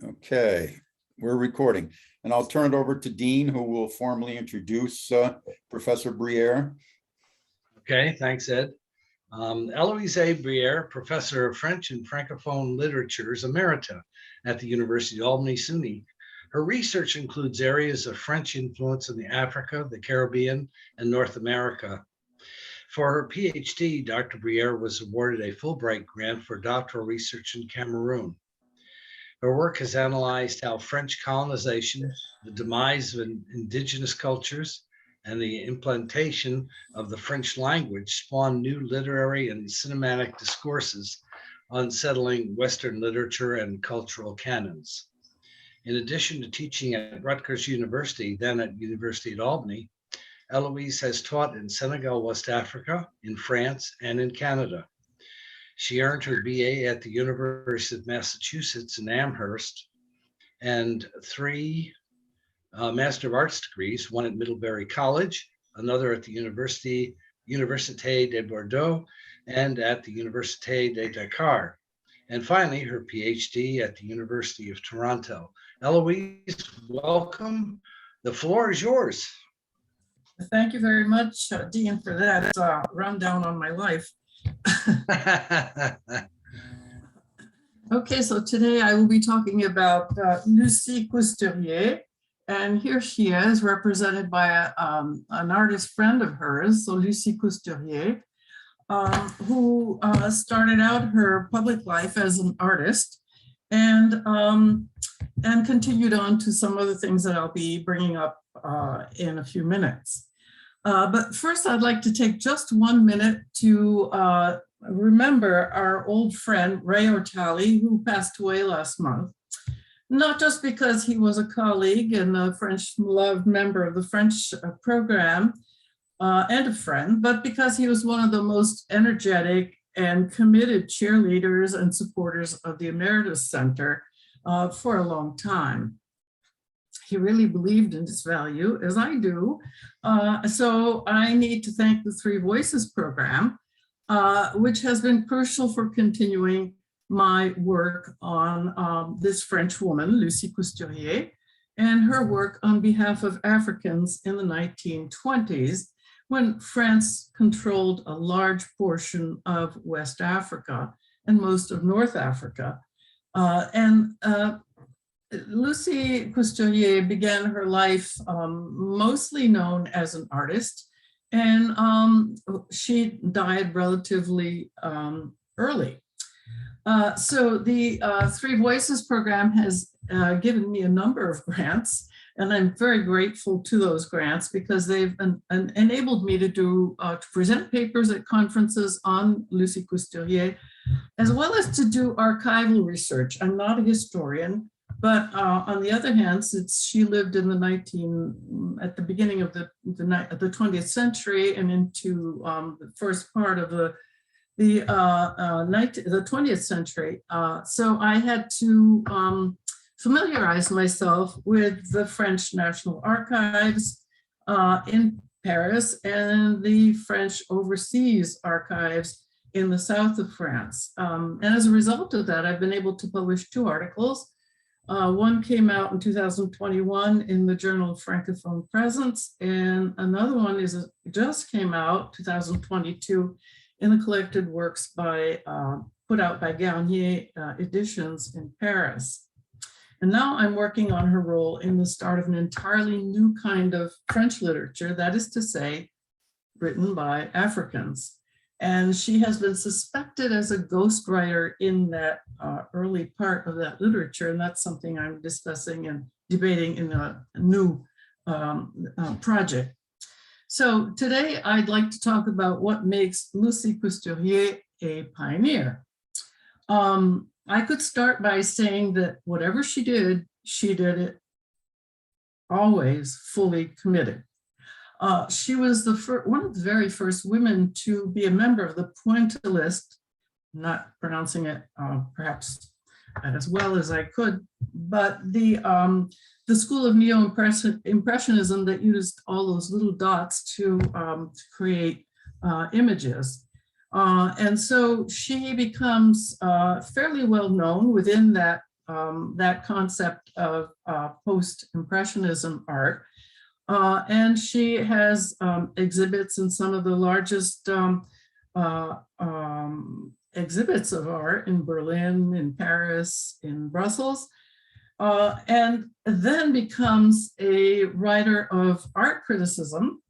Okay, we're recording, and I'll turn it over to Dean, who will formally introduce Professor Briere. Okay, thanks, Ed. Eloise Briere, Professor of French and Francophone Literatures Emerita at the University of Albany, SUNY. Her research includes areas of French influence in the Africa, the Caribbean, and North America. For her PhD, Dr. Briere was awarded a Fulbright grant for doctoral research in Cameroon. Her work has analyzed how French colonization, the demise of indigenous cultures, and the implantation of the French language spawned new literary and cinematic discourses on settling Western literature and cultural canons. In addition to teaching at Rutgers University, then at University at Albany, Eloise has taught in Senegal, West Africa, in France, and in Canada. She earned her BA at the University of Massachusetts in Amherst and 3 Master of Arts degrees, one at Middlebury College, another at the Université de Bordeaux, and at the Université de Dakar. And finally, her PhD at the University of Toronto. Eloise, welcome. The floor is yours. Thank you very much, Dean, for that rundown on my life. Okay, so today I will be talking about Lucie Couturier, and here she is represented by an artist friend of hers, so Lucie Couturier, who started out her public life as an artist and continued on to some other things that I'll be bringing up in a few minutes. But first, I'd like to take just 1 minute to remember our old friend, Ray Ortali, who passed away last month. Not just because he was a colleague and a French loved member of the French program and a friend, but because he was one of the most energetic and committed cheerleaders and supporters of the Emeritus Center for a long time. He really believed in its value, as I do. So I need to thank the Three Voices program, which has been crucial for continuing my work on this French woman, Lucie Couturier, and her work on behalf of Africans in the 1920s, when France controlled a large portion of West Africa and most of North Africa. Lucie Couturier began her life mostly known as an artist, and she died relatively early. So the Three Voices program has given me a number of grants, and I'm very grateful to those grants because they've enabled me to to present papers at conferences on Lucie Couturier, as well as to do archival research. I'm not a historian, but on the other hand, since she lived in at the beginning of the 20th century and into the first part of the 20th century, so I had to familiarize myself with the French National Archives in Paris and the French Overseas Archives in the south of France. And as a result of that, I've been able to publish 2 articles. One came out in 2021 in the Journal of Francophone Presence, and another one just came out 2022 in the collected works put out by Garnier Editions in Paris. And now I'm working on her role in the start of an entirely new kind of French literature, that is to say, written by Africans. And she has been suspected as a ghostwriter in that early part of that literature. And that's something I'm discussing and debating in a new project. So today I'd like to talk about what makes Lucie Couturier a pioneer. I could start by saying that whatever she did it always fully committed. She was one of the very first women to be a member of the Pointillist, not pronouncing it perhaps as well as I could, but the school of neo-impressionism that used all those little dots to create images. And so she becomes fairly well known within that that concept of post-impressionism art. And she has exhibits in some of the largest exhibits of art in Berlin, in Paris, in Brussels, and then becomes a writer of art criticism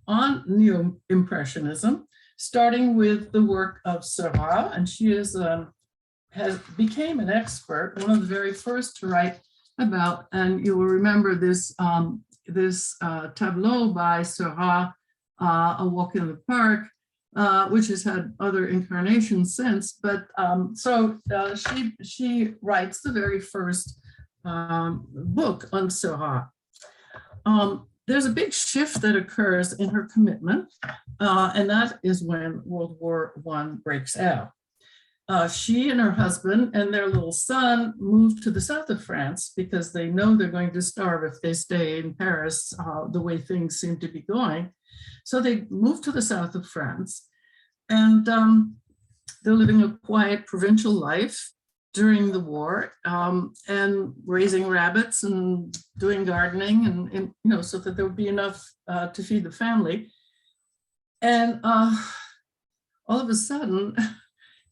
on neo-impressionism, starting with the work of Seurat, and she is became an expert, one of the very first to write about, and you will remember this tableau by Seurat, A Walk in the Park, which has had other incarnations since, but she writes the very first book on Seurat. There's a big shift that occurs in her commitment, and that is when World War I breaks out. She and her husband and their little son moved to the south of France because they know they're going to starve if they stay in Paris, the way things seem to be going. So they moved to the south of France, and they're living a quiet provincial life during the war, and raising rabbits and doing gardening, and so that there would be enough to feed the family. And all of a sudden,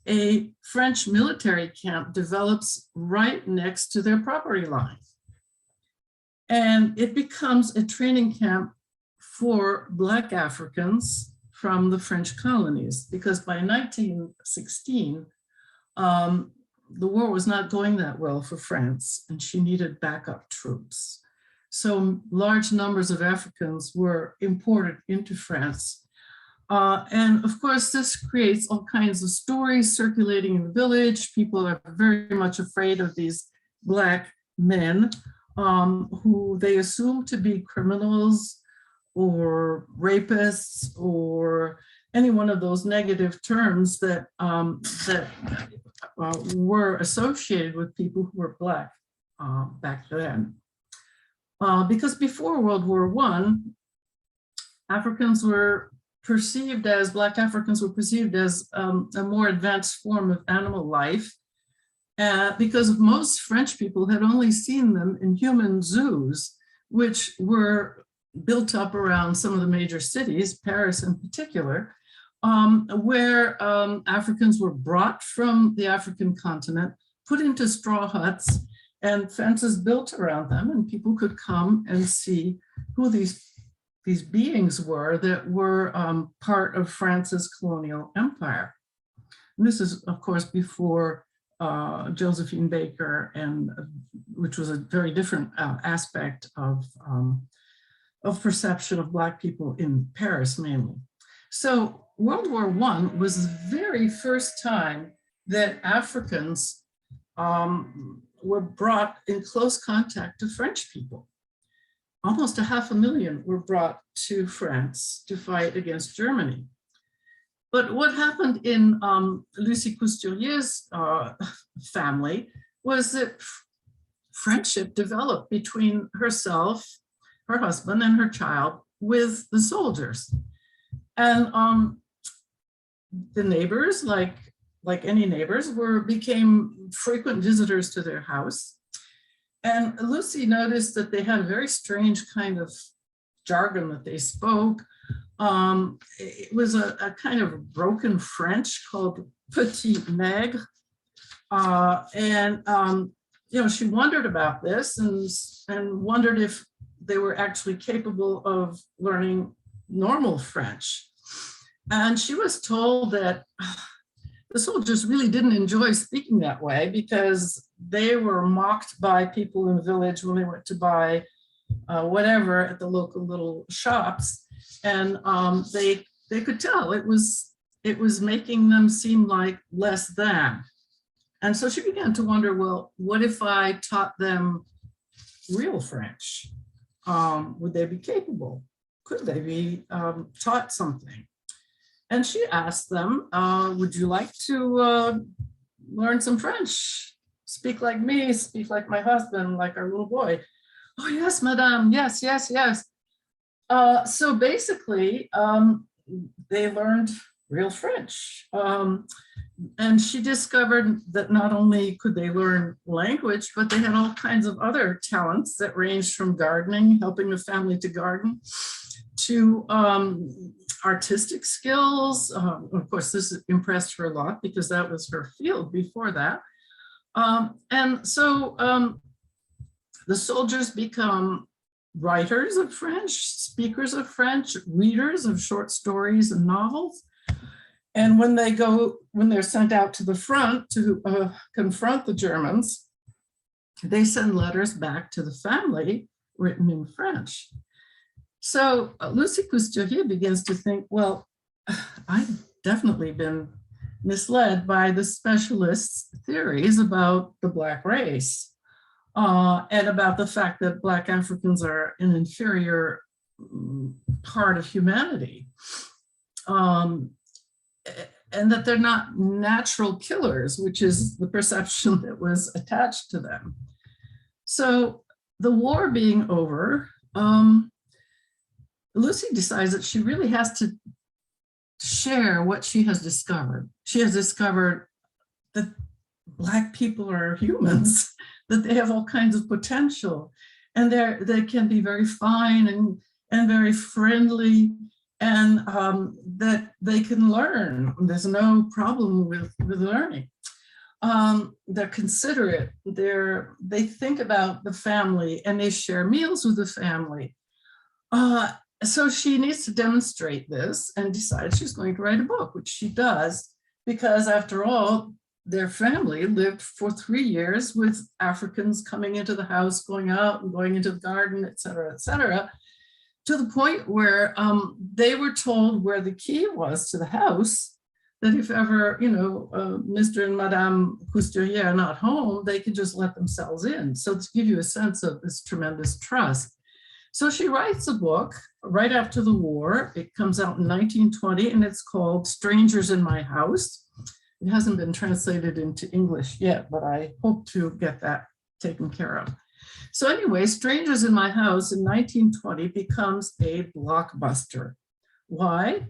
a French military camp develops right next to their property line. And it becomes a training camp for Black Africans from the French colonies, because by 1916, the war was not going that well for France, and she needed backup troops. So large numbers of Africans were imported into France. And of course, this creates all kinds of stories circulating in the village. People are very much afraid of these Black men who they assume to be criminals or rapists or any one of those negative terms that were associated with people who were Black back then. Because before World War I, Africans were perceived as, Black Africans were perceived as a more advanced form of animal life, because most French people had only seen them in human zoos, which were built up around some of the major cities, Paris in particular, where Africans were brought from the African continent, put into straw huts and fences built around them, and people could come and see who these beings were that were part of France's colonial empire. And this is, of course, before Josephine Baker, and which was a very different aspect of perception of Black people in Paris mainly. So World War I was the very first time that Africans were brought in close contact to French people. Almost 500,000 were brought to France to fight against Germany. But what happened in Lucie Cousturier's family was that friendship developed between herself, her husband, and her child with the soldiers. And the neighbors, like any neighbors, became frequent visitors to their house. And Lucie noticed that they had a very strange kind of jargon that they spoke. It was a kind of broken French called Petit Maigre. She wondered about this and wondered if they were actually capable of learning normal French. And she was told that the soldiers really didn't enjoy speaking that way because they were mocked by people in the village when they went to buy whatever at the local little shops. And they could tell it was making them seem like less than. And so she began to wonder, well, what if I taught them real French? Would they be capable? Could they be taught something? And she asked them, would you like to learn some French? Speak like me, speak like my husband, like our little boy. Oh, yes, madame, yes, yes, yes. So basically, they learned real French. and she discovered that not only could they learn language, but they had all kinds of other talents that ranged from gardening, helping the family to garden, to artistic skills. Of course, this impressed her a lot because that was her field before that. And so the soldiers become writers of French, speakers of French, readers of short stories and novels. And when they're sent out to the front to confront the Germans, they send letters back to the family written in French. So Lucie Couturier begins to think, well, I've definitely been misled by the specialists' theories about the Black race and about the fact that Black Africans are an inferior part of humanity. And that they're not natural killers, which is the perception that was attached to them. So the war being over, Lucie decides that she really has to share what she has discovered. She has discovered that Black people are humans, that they have all kinds of potential, and they can be very fine and very friendly, and that they can learn. There's no problem with learning. They're considerate, they think about the family, and they share meals with the family. So she needs to demonstrate this and decides she's going to write a book, which she does, because after all, their family lived for 3 years with Africans coming into the house, going out and going into the garden, et cetera, to the point where they were told where the key was to the house, that if ever, Mr. and Madame Couturier are not home, they can just let themselves in. So to give you a sense of this tremendous trust. So she writes a book right after the war. It comes out in 1920, and it's called Strangers in My House. It hasn't been translated into English yet, but I hope to get that taken care of. So anyway, Strangers in My House in 1920 becomes a blockbuster. Why?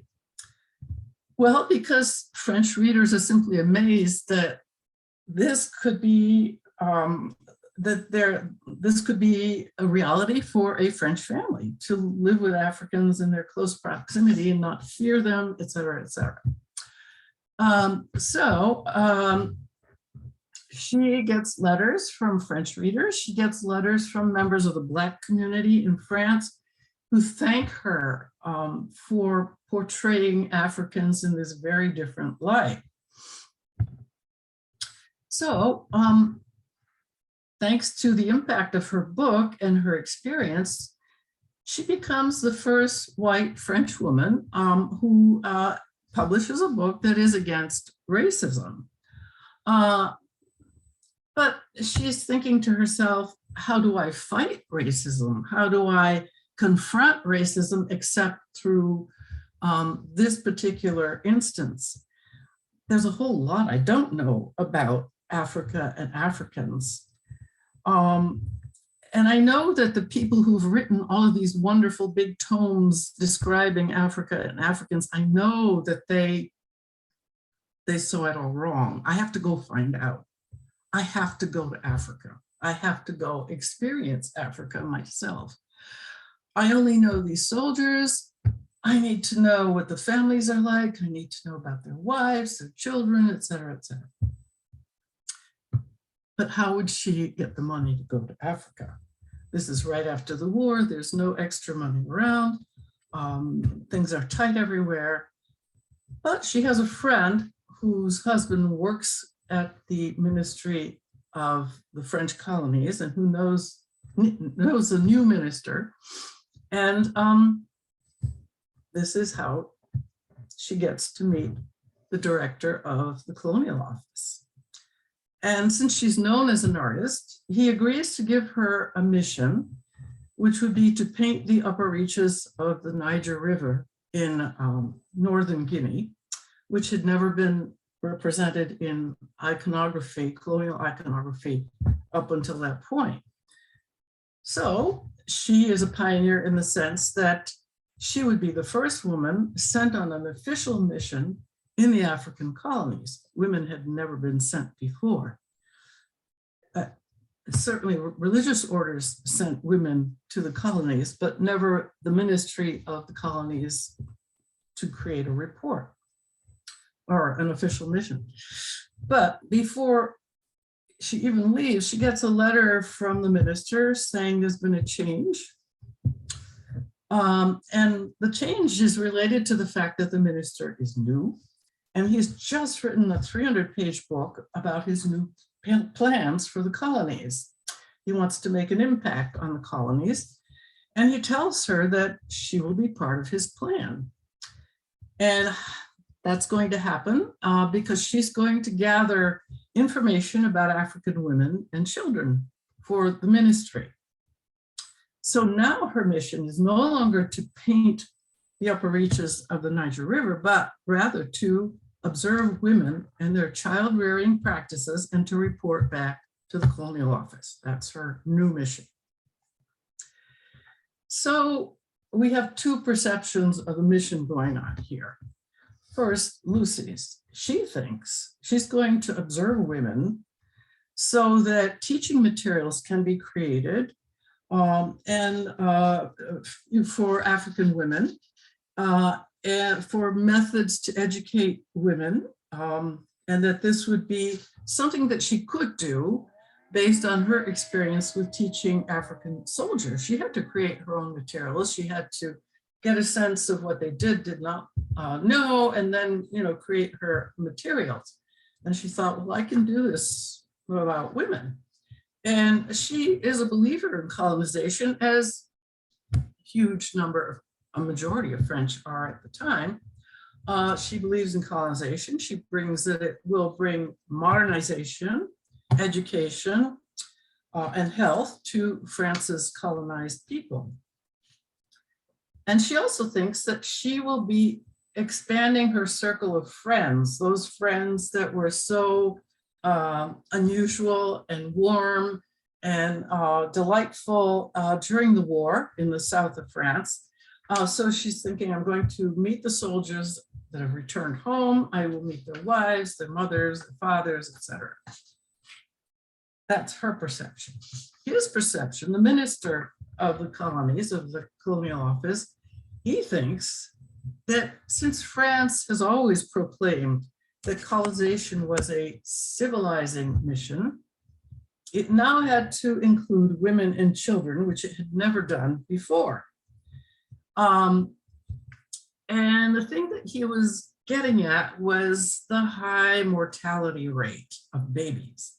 Well, because French readers are simply amazed that this could be this could be a reality for a French family to live with Africans in their close proximity and not fear them, et cetera, et cetera. She gets letters from French readers. She gets letters from members of the Black community in France who thank her for portraying Africans in this very different light. So, thanks to the impact of her book and her experience, she becomes the first white French woman who publishes a book that is against racism. But she's thinking to herself, how do I fight racism? How do I confront racism except through this particular instance? There's a whole lot I don't know about Africa and Africans. And I know that the people who've written all of these wonderful big tomes describing Africa and Africans, I know that they saw it all wrong. I have to go find out. I have to go to Africa. I have to go experience Africa myself. I only know these soldiers. I need to know what the families are like. I need to know about their wives, their children, et cetera, et cetera. But how would she get the money to go to Africa? This is right after the war. There's no extra money around. Things are tight everywhere. But she has a friend whose husband works at the Ministry of the French colonies and who knows the new minister. And this is how she gets to meet the director of the colonial office. And since she's known as an artist, he agrees to give her a mission, which would be to paint the upper reaches of the Niger River in northern Guinea, which had never been represented in iconography, colonial iconography, up until that point. So she is a pioneer in the sense that she would be the first woman sent on an official mission in the African colonies. Women had never been sent before. Certainly religious orders sent women to the colonies, but never the ministry of the colonies to create a report or an official mission. But before she even leaves, she gets a letter from the minister saying there's been a change. And the change is related to the fact that the minister is new, and he's just written a 300-page book about his new plans for the colonies. He wants to make an impact on the colonies, and he tells her that she will be part of his plan. And that's going to happen because she's going to gather information about African women and children for the ministry. So now her mission is no longer to paint the upper reaches of the Niger River, but rather to observe women and their child rearing practices and to report back to the colonial office. That's her new mission. So we have two perceptions of the mission going on here. First, Lucy's. She thinks she's going to observe women so that teaching materials can be created and for African women and for methods to educate women, and that this would be something that she could do based on her experience with teaching African soldiers. She had to create her own materials. She had to get a sense of what they did not know, and then, create her materials. And she thought, well, I can do this about women. And she is a believer in colonization, as a majority of French are at the time. She believes in colonization. She brings that it will bring modernization, education, and health to France's colonized people. And she also thinks that she will be expanding her circle of friends, those friends that were so unusual and warm and delightful during the war in the south of France. So she's thinking, I'm going to meet the soldiers that have returned home. I will meet their wives, their mothers, their fathers, etc. That's her perception. His perception, the minister of the colonies, of the colonial office, he thinks that since France has always proclaimed that colonization was a civilizing mission, it now had to include women and children, which it had never done before. And the thing that he was getting at was the high mortality rate of babies.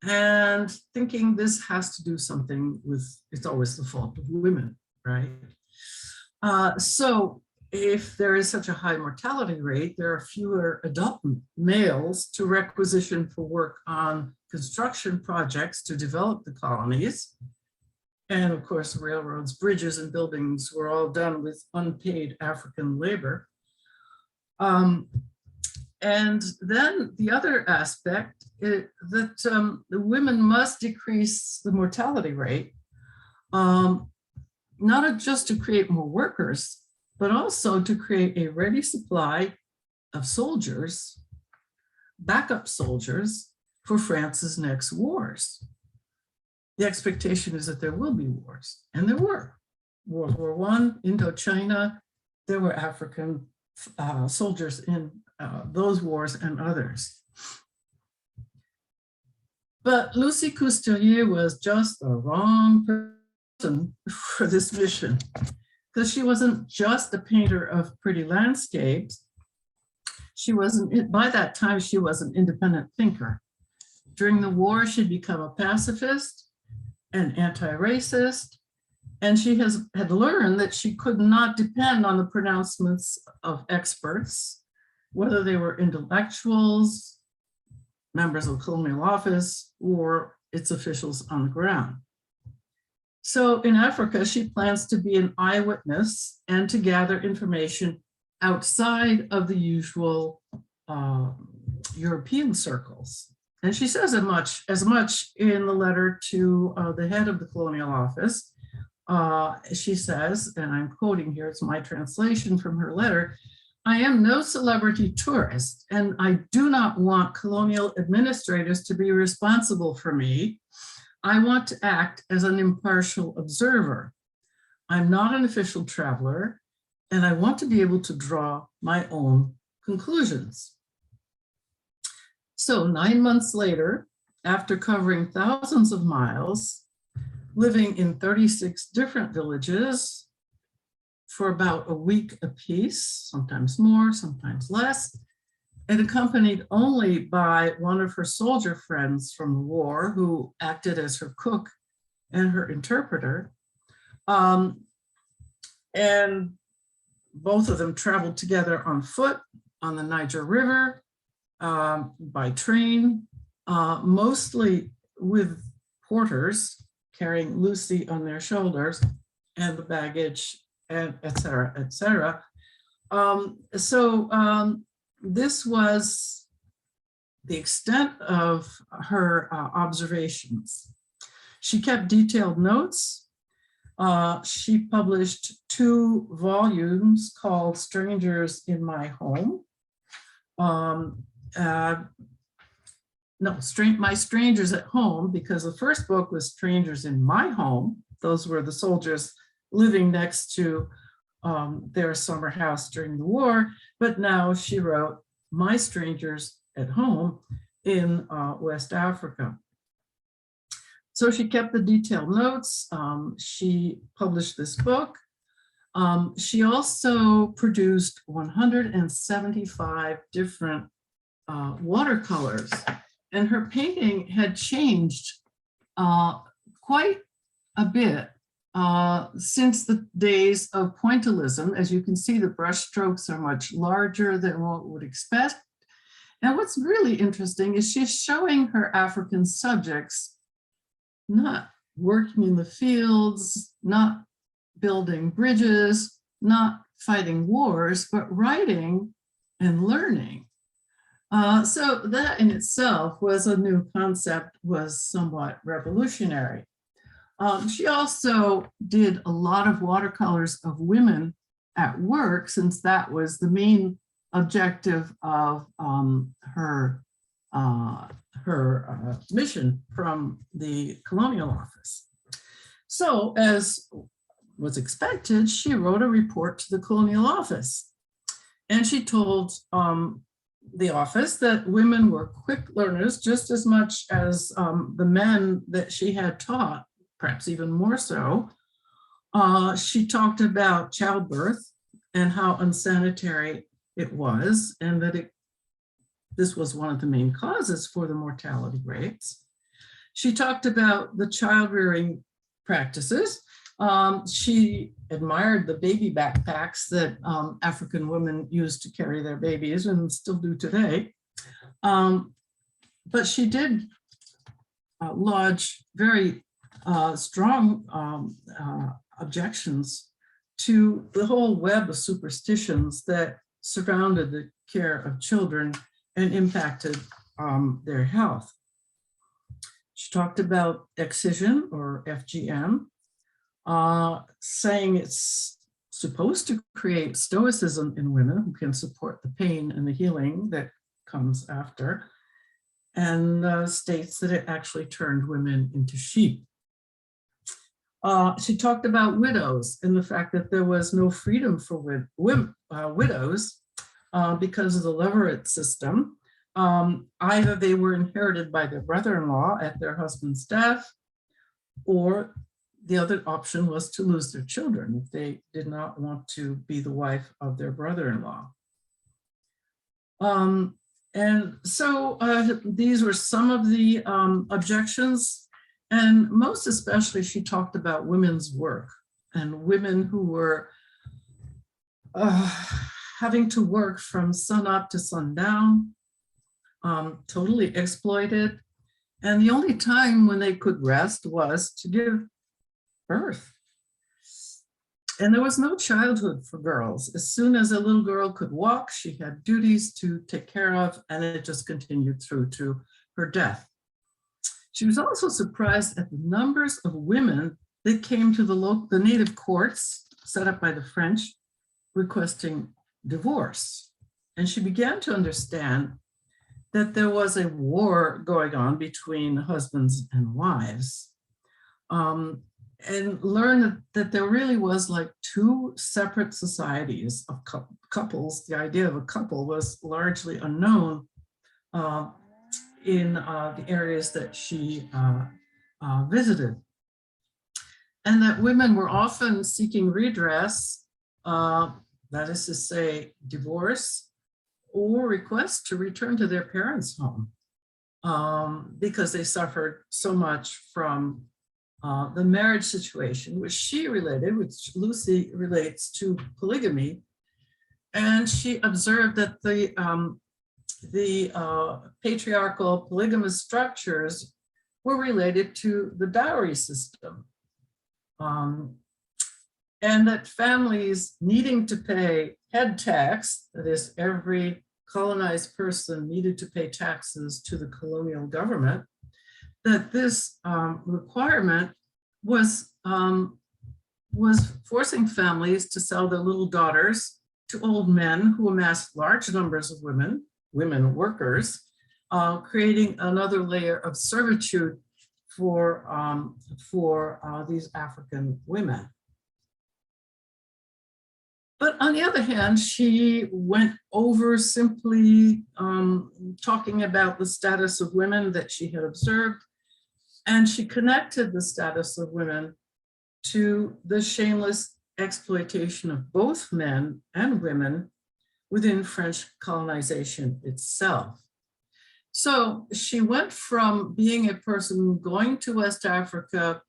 And thinking this has to do something with, it's always the fault of women, right? So if there is such a high mortality rate, there are fewer adult males to requisition for work on construction projects to develop the colonies. And of course, railroads, bridges, and buildings were all done with unpaid African labor. And then the other aspect is that the women must decrease the mortality rate, not just to create more workers, but also to create a ready supply of soldiers, backup soldiers, for France's next wars. The expectation is that there will be wars, and there were. World War I, Indochina, there were African soldiers in those wars and others. But Lucy Couturier was just the wrong person for this mission, because she wasn't just a painter of pretty landscapes. She wasn't, by that time, she was an independent thinker. During the war, she'd become a pacifist and anti-racist, and she had learned that she could not depend on the pronouncements of experts, whether they were intellectuals, members of the colonial office, or its officials on the ground. So in Africa, she plans to be an eyewitness and to gather information outside of the usual European circles. And she says as much in the letter to the head of the colonial office. She says, and I'm quoting here, it's my translation from her letter, I am no celebrity tourist, and I do not want colonial administrators to be responsible for me. I want to act as an impartial observer. I'm not an official traveler, and I want to be able to draw my own conclusions. So 9 months later, after covering thousands of miles, living in 36 different villages for about a week apiece, sometimes more, sometimes less, and accompanied only by one of her soldier friends from the war who acted as her cook and her interpreter. And both of them traveled together on foot on the Niger River, by train, mostly with porters carrying Lucy on their shoulders and the baggage, and et cetera, et cetera. This was the extent of her observations. She kept detailed notes. She published 2 volumes called Strangers in My Home. My Strangers at Home, because the first book was Strangers in My Home. Those were the soldiers living next to their summer house during the war. But now she wrote My Strangers at Home in West Africa. So she kept the detailed notes. She published this book. She also produced 175 different watercolors, and her painting had changed quite a bit since the days of pointillism. As you can see, the brush strokes are much larger than what would expect. And what's really interesting is she's showing her African subjects not working in the fields, not building bridges, not fighting wars, but writing and learning. So that in itself was a new concept, was somewhat revolutionary. She also did a lot of watercolors of women at work, since that was the main objective of her mission from the colonial office. So, as was expected, she wrote a report to the colonial office, and she told the office that women were quick learners just as much as the men that she had taught, perhaps even more so. She talked about childbirth and how unsanitary it was, and that this was one of the main causes for the mortality rates. She talked about the child rearing practices. She admired the baby backpacks that African women used to carry their babies, and still do today. But she did lodge very strong objections to the whole web of superstitions that surrounded the care of children and impacted their health. She talked about excision, or FGM, saying it's supposed to create stoicism in women who can support the pain and the healing that comes after, and states that it actually turned women into sheep. She talked about widows and the fact that there was no freedom for widows because of the levirate system. Either they were inherited by their brother-in-law at their husband's death, or the other option was to lose their children if they did not want to be the wife of their brother-in-law. And so these were some of the objections, and most especially she talked about women's work and women who were having to work from sunup to sundown, totally exploited. And the only time when they could rest was to give birth. And there was no childhood for girls. As soon as a little girl could walk, she had duties to take care of, and it just continued through to her death. She was also surprised at the numbers of women that came to the native courts set up by the French, requesting divorce. And she began to understand that there was a war going on between husbands and wives, and learned that there really was like two separate societies of couples. The idea of a couple was largely unknown in the areas that she visited. And that women were often seeking redress, that is to say, divorce, or requests to return to their parents' home because they suffered so much from the marriage situation, which she related, which Lucy relates to polygamy. And she observed that the patriarchal polygamous structures were related to the dowry system. And that families needing to pay head tax, that is, every colonized person needed to pay taxes to the colonial government, that this requirement was forcing families to sell their little daughters to old men who amassed large numbers of women workers, creating another layer of servitude for these African women. But on the other hand, she went over simply talking about the status of women that she had observed, and she connected the status of women to the shameless exploitation of both men and women within French colonization itself. So she went from being a person going to West Africa,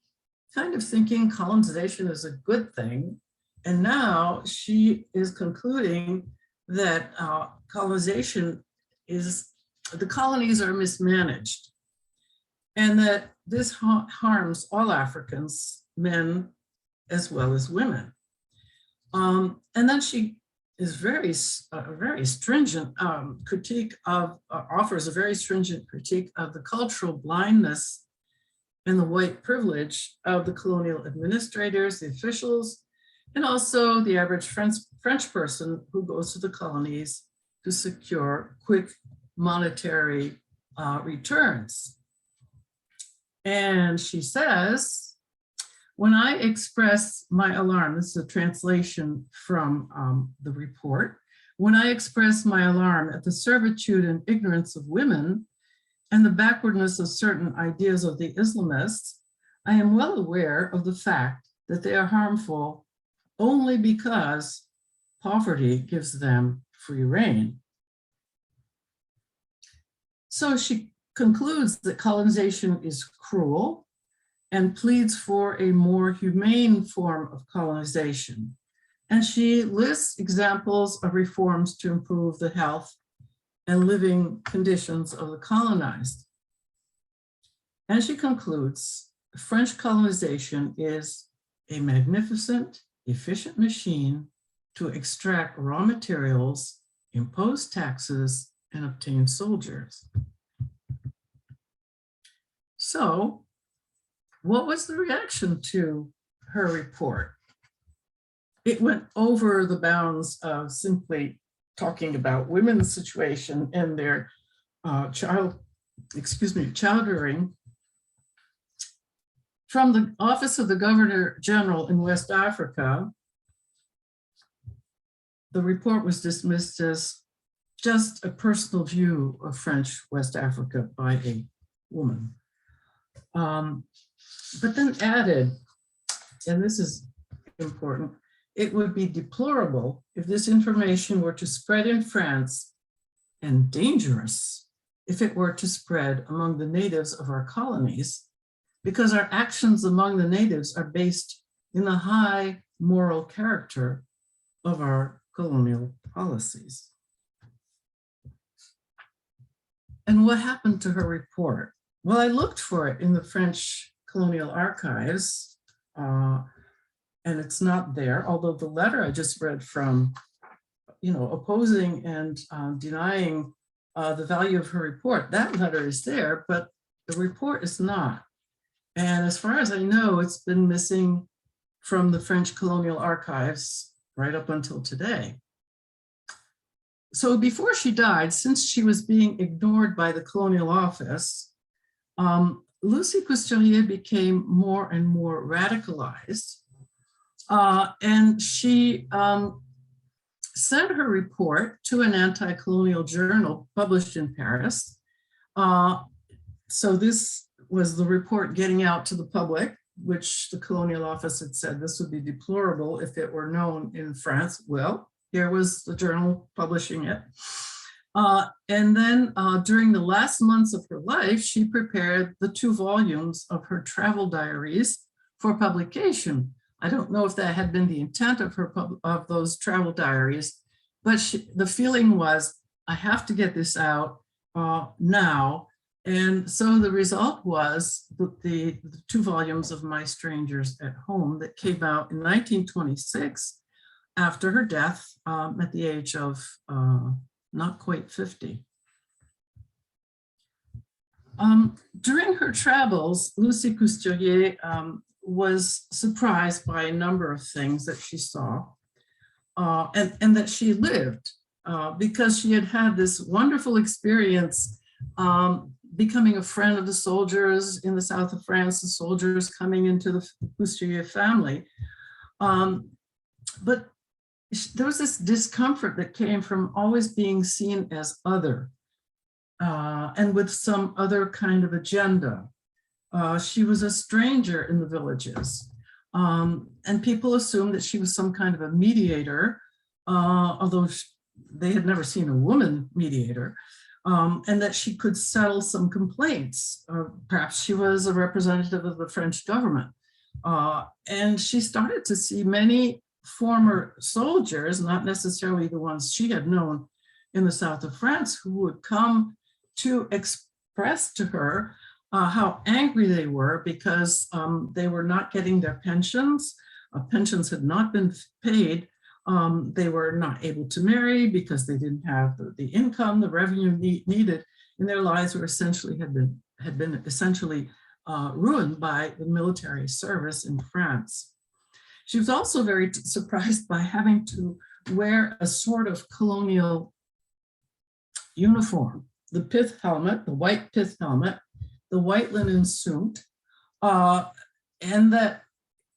kind of thinking colonization is a good thing, and now she is concluding that colonization is, the colonies are mismanaged, and that this harms all Africans, men as well as women. And then she is very stringent critique of, offers a very stringent critique of the cultural blindness and the white privilege of the colonial administrators, the officials, and also the average French person who goes to the colonies to secure quick monetary returns. And she says, when I express my alarm, this is a translation from the report, when I express my alarm at the servitude and ignorance of women and the backwardness of certain ideas of the Islamists, I am well aware of the fact that they are harmful only because poverty gives them free rein. So she concludes that colonization is cruel and pleads for a more humane form of colonization. And she lists examples of reforms to improve the health and living conditions of the colonized. And she concludes, French colonization is a magnificent, efficient machine to extract raw materials, impose taxes, and obtain soldiers. So, what was the reaction to her report? It went over the bounds of simply talking about women's situation and their child rearing. From the Office of the Governor General in West Africa, the report was dismissed as just a personal view of French West Africa by a woman. But then added, and this is important, it would be deplorable if this information were to spread in France, and dangerous if it were to spread among the natives of our colonies, because our actions among the natives are based in the high moral character of our colonial policies. And what happened to her report? Well, I looked for it in the French colonial archives, and it's not there, although the letter I just read from, opposing and denying the value of her report, that letter is there, but the report is not. And as far as I know, it's been missing from the French colonial archives right up until today. So before she died, since she was being ignored by the colonial office, Lucie Couturier became more and more radicalized. And she sent her report to an anti-colonial journal published in Paris. So this was the report getting out to the public, which the colonial office had said this would be deplorable if it were known in France. Well, here was the journal publishing it. And then during the last months of her life, she prepared the 2 volumes of her travel diaries for publication. I don't know if that had been the intent of of those travel diaries, but the feeling was, I have to get this out now. And so the result was the 2 volumes of My Strangers at Home that came out in 1926 after her death at the age of not quite 50. During her travels, Lucie Couturier was surprised by a number of things that she saw and that she lived because she had had this wonderful experience becoming a friend of the soldiers in the south of France, the soldiers coming into the Couturier family. But there was this discomfort that came from always being seen as other and with some other kind of agenda. She was a stranger in the villages, and people assumed that she was some kind of a mediator, although they had never seen a woman mediator, and that she could settle some complaints. Perhaps she was a representative of the French government. And she started to see many former soldiers, not necessarily the ones she had known in the south of France, who would come to express to her how angry they were because they were not getting their pensions. Pensions had not been paid. They were not able to marry because they didn't have the income, the revenue needed, and their lives were essentially had been essentially ruined by the military service in France. She was also very surprised by having to wear a sort of colonial uniform, the pith helmet, the white pith helmet, the white linen suit, and that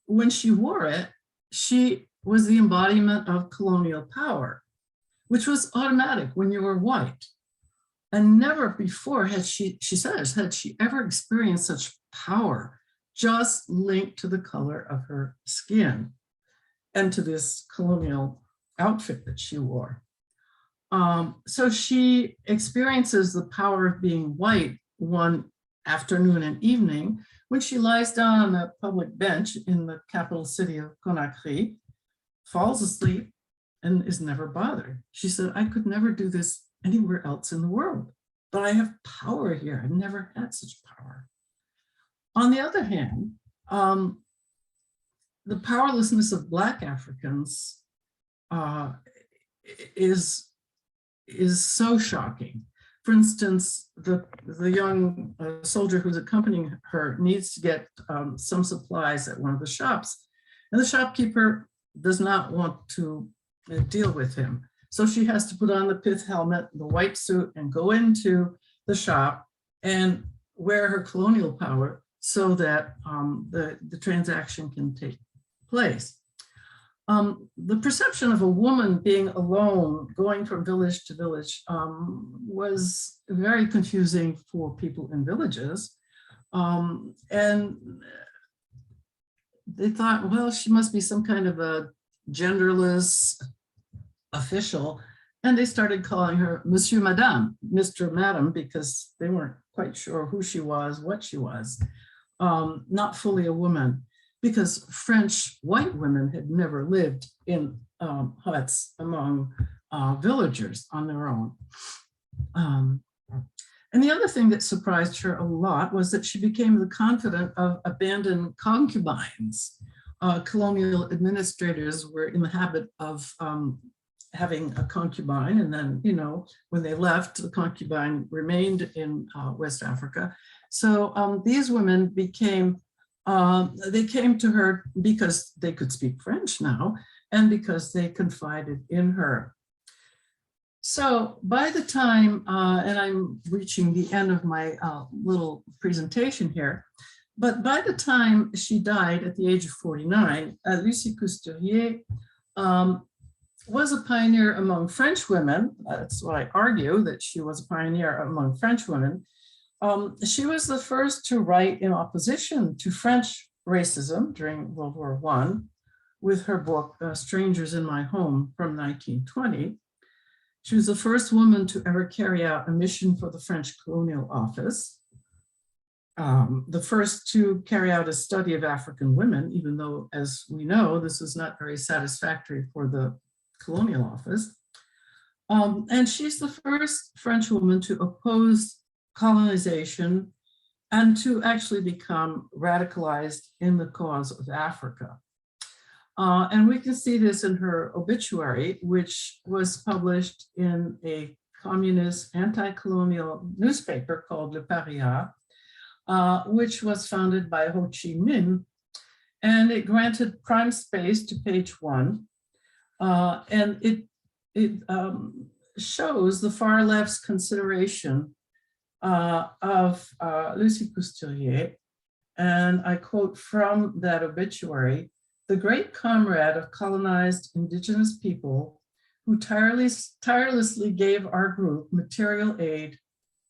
when she wore it, she was the embodiment of colonial power, which was automatic when you were white. And never before had she says, had she ever experienced such power just linked to the color of her skin and to this colonial outfit that she wore. So she experiences the power of being white one afternoon and evening when she lies down on a public bench in the capital city of Conakry, falls asleep, and is never bothered. She said, I could never do this anywhere else in the world, but I have power here. I've never had such power. On the other hand, the powerlessness of Black Africans is so shocking. For instance, the young soldier who's accompanying her needs to get some supplies at one of the shops, and the shopkeeper does not want to deal with him. So she has to put on the pith helmet, the white suit, and go into the shop and wear her colonial power so that the transaction can take place. The perception of a woman being alone, going from village to village, was very confusing for people in villages. And they thought, well, she must be some kind of a genderless official. And they started calling her Monsieur, Madame, Mr., Madam, because they weren't quite sure who she was, what she was, not fully a woman, because French white women had never lived in huts among villagers on their own. And the other thing that surprised her a lot was that she became the confidant of abandoned concubines. Colonial administrators were in the habit of having a concubine, and then, you know, when they left, the concubine remained in West Africa. So these women became, they came to her because they could speak French now, and because they confided in her. So by the time, and I'm reaching the end of my little presentation here, but by the time she died at the age of 49, Lucie Couturier was a pioneer among French women. That's what I argue, that she was a pioneer among French women. She was the first to write in opposition to French racism during World War I with her book, Strangers in My Home from 1920. She was the first woman to ever carry out a mission for the French Colonial Office, the first to carry out a study of African women, even though, as we know, this is not very satisfactory for the Colonial Office. And she's the first French woman to oppose colonization and to actually become radicalized in the cause of Africa. And we can see this in her obituary, which was published in a communist anti-colonial newspaper called Le Briere, which was founded by Ho Chi Minh, and it granted prime space to page 1. And it shows the far left's consideration of Lucie Couturier. And I quote from that obituary: "The great comrade of colonized indigenous people who tirelessly gave our group material aid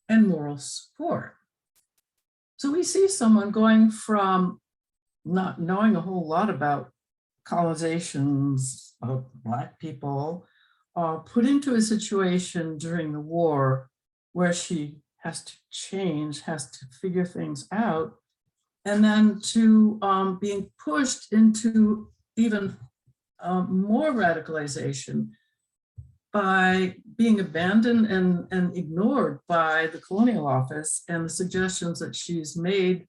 and moral support." So we see someone going from not knowing a whole lot about colonizations of Black people, put into a situation during the war where she has to change, has to figure things out, and then to being pushed into even more radicalization by being abandoned and ignored by the Colonial Office and the suggestions that she's made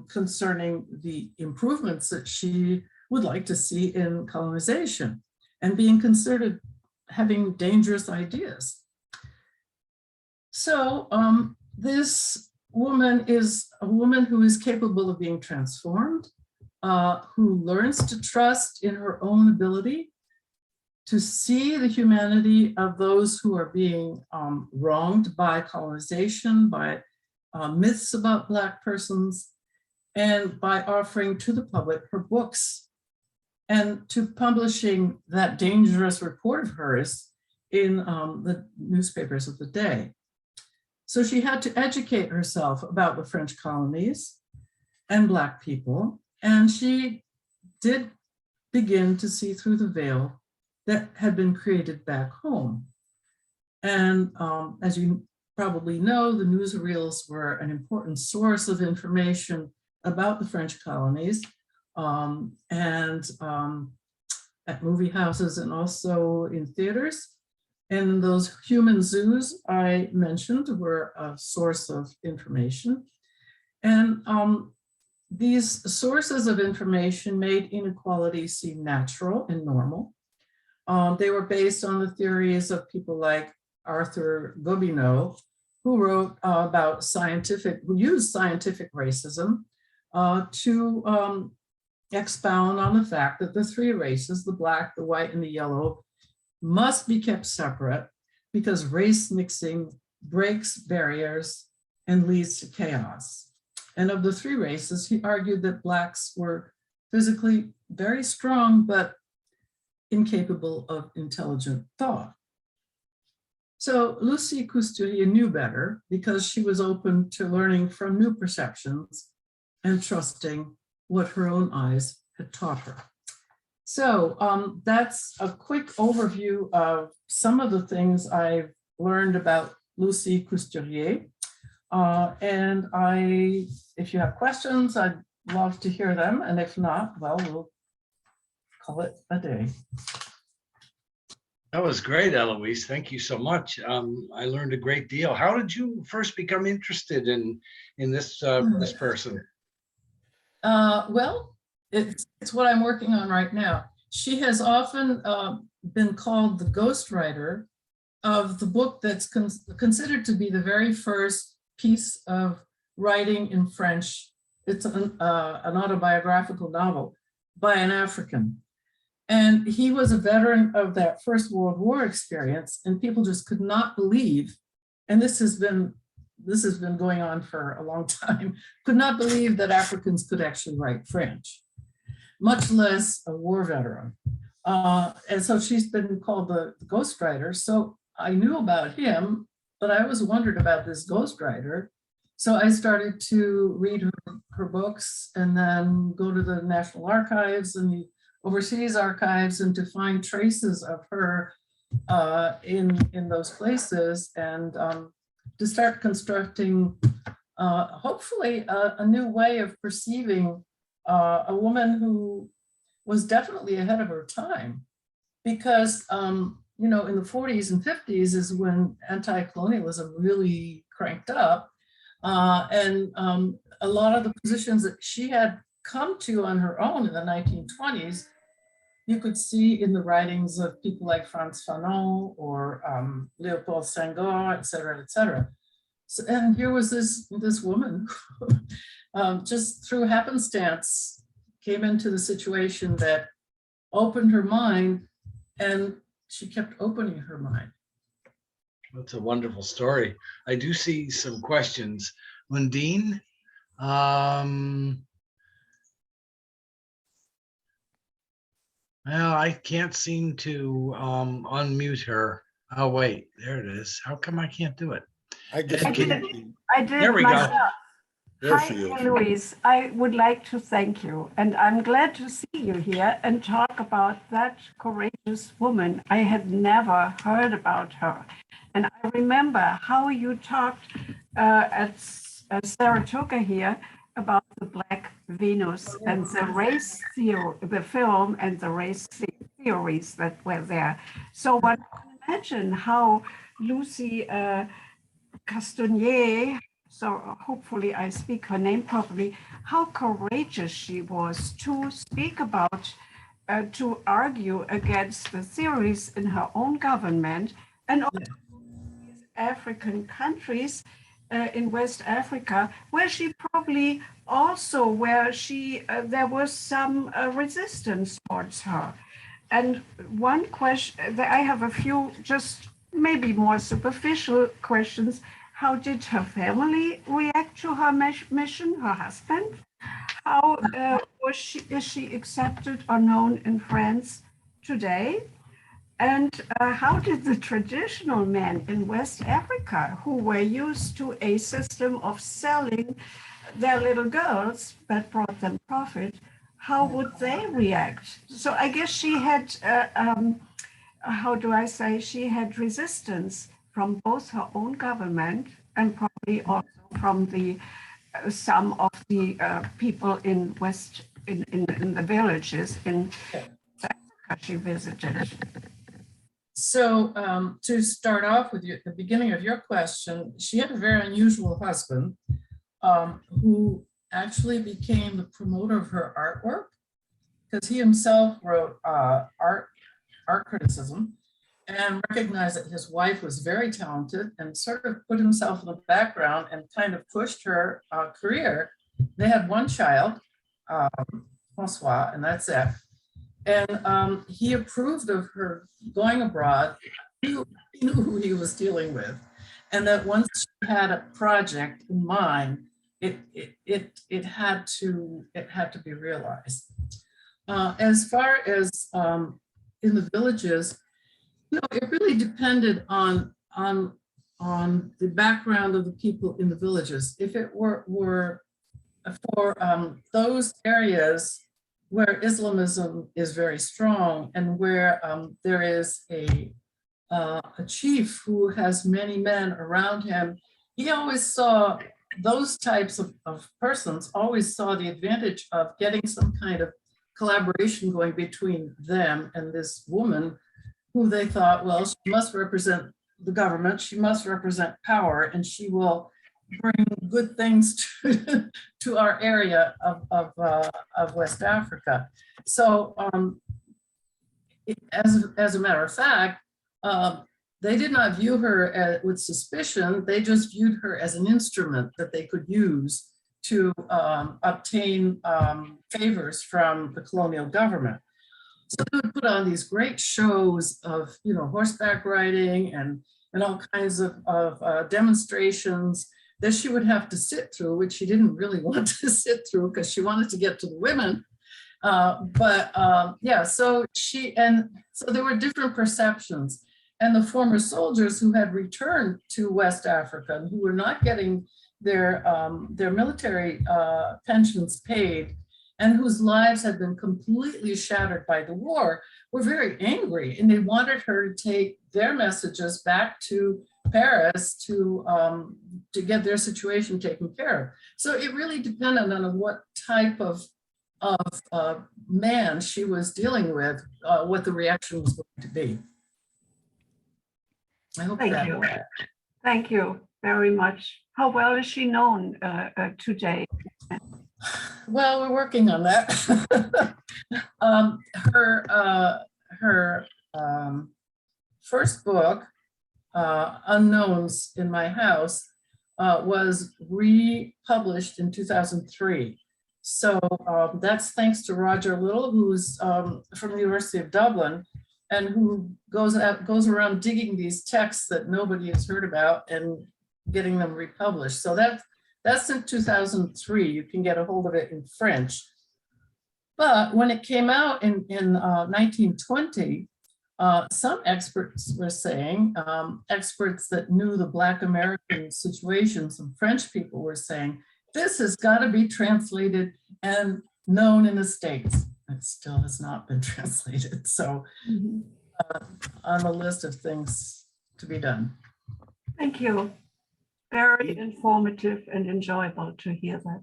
concerning the improvements that she would like to see in colonization, and being considered having dangerous ideas. So this woman is a woman who is capable of being transformed, who learns to trust in her own ability to see the humanity of those who are being wronged by colonization, by myths about Black persons, and by offering to the public her books and to publishing that dangerous report of hers in the newspapers of the day. So she had to educate herself about the French colonies and Black people, and she did begin to see through the veil that had been created back home. And as you probably know, the newsreels were an important source of information about the French colonies, and at movie houses and also in theaters. And those human zoos I mentioned were a source of information. And these sources of information made inequality seem natural and normal. They were based on the theories of people like Arthur Gobineau, who wrote about who used scientific racism to expound on the fact that the three races, the Black, the white, and the yellow, must be kept separate because race mixing breaks barriers and leads to chaos. And of the three races, he argued that Blacks were physically very strong, but incapable of intelligent thought. So Lucie Couturier knew better because she was open to learning from new perceptions and trusting what her own eyes had taught her. So that's a quick overview of some of the things I've learned about Lucie Couturier. And if you have questions, I'd love to hear them. And if not, well, we'll call it a day. That was great, Eloise. Thank you so much. I learned a great deal. How did you first become interested in this this person? Well, it's what I'm working on right now. She has often been called the ghostwriter of the book that's considered to be the very first piece of writing in French. It's an autobiographical novel by an African. And he was a veteran of that First World War experience, and people just could not believe, and this has been going on for a long time, could not believe that Africans could actually write French, much less a war veteran. And so she's been called the ghostwriter. So I knew about him, but I always wondered about this ghostwriter. So I started to read her books and then go to the National Archives and the overseas archives and to find traces of her in those places, and to start constructing hopefully a new way of perceiving a woman who was definitely ahead of her time, because you know, in the 40s and 50s is when anti-colonialism really cranked up, and a lot of the positions that she had come to on her own in the 1920s, you could see in the writings of people like Frantz Fanon or Leopold Senghor, et cetera, et cetera. So, and here was this woman who, just through happenstance, came into the situation that opened her mind, and she kept opening her mind. That's a wonderful story. I do see some questions. Mundine, well, I can't seem to unmute her. Oh, wait, there it is. How come I can't do it? I did There we go. myself. There Hi, she is. Eloise. I would like to thank you, and I'm glad to see you here and talk about that courageous woman. I had never heard about her. And I remember how you talked at Saratoga here about the Black Venus and the race theory, the film and the race theories that were there. So one can imagine how Lucy Castonier, so hopefully I speak her name properly, how courageous she was to speak about, to argue against the theories in her own government and also African countries in West Africa, where she probably also, where she, there was some resistance towards her. And one question, I have a few just maybe more superficial questions. How did her family react to her mission, her husband? How is she accepted or known in France today? And how did the traditional men in West Africa, who were used to a system of selling their little girls that brought them profit, how would they react? So I guess she had, how do I say, she had resistance from both her own government and probably also from the some of the people in West, in the villages in Africa she visited. So to start off with the beginning of your question, she had a very unusual husband who actually became the promoter of her artwork, because he himself wrote art criticism and recognized that his wife was very talented and sort of put himself in the background and kind of pushed her career. They had one child, Francois, and that's it. And he approved of her going abroad. He knew who he was dealing with, and that once she had a project in mind, it had to be realized. As far as in the villages, you know, it really depended on the background of the people in the villages. If it were for those areas where Islamism is very strong and where there is a chief who has many men around him, he always saw those types of persons always saw the advantage of getting some kind of collaboration going between them and this woman who they thought, well, she must represent the government, she must represent power, and she will bring good things to our area of West Africa. So as a matter of fact, they did not view her with suspicion. They just viewed her as an instrument that they could use to obtain favors from the colonial government. So they would put on these great shows of, horseback riding and all kinds of demonstrations that she would have to sit through, which she didn't really want to sit through because she wanted to get to the women. So there were different perceptions. And the former soldiers who had returned to West Africa and who were not getting their military pensions paid and whose lives had been completely shattered by the war were very angry, and they wanted her to take their messages back to Paris to get their situation taken care of. So it really depended on what type of man she was dealing with, what the reaction was going to be. I hope Thank that you. helped. Thank you very much. How well is she known today? Well, we're working on that. Her first book, Unknowns in My House, was republished in 2003. So that's thanks to Roger Little, who's from the University of Dublin, and who goes around digging these texts that nobody has heard about and getting them republished. So that's in 2003. You can get a hold of it in French. But when it came out in 1920, some experts were saying, experts that knew the Black American situation, some French people were saying, this has got to be translated and known in the States. It still has not been translated. So on the list of things to be done. Thank you. Very informative and enjoyable to hear that.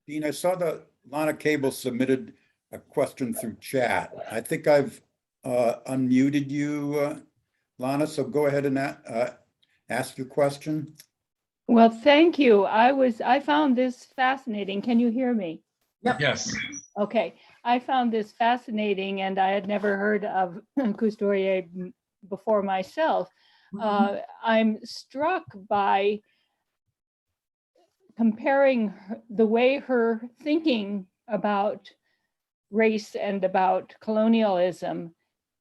Dean, I saw that Lana Cable submitted a question through chat. I think I've unmuted you, Lana, so go ahead and ask your question. Well, thank you. I found this fascinating. Can you hear me? Yep. Yes. Okay. I found this fascinating, and I had never heard of Couturier before myself. I'm struck by comparing the way her thinking about race and about colonialism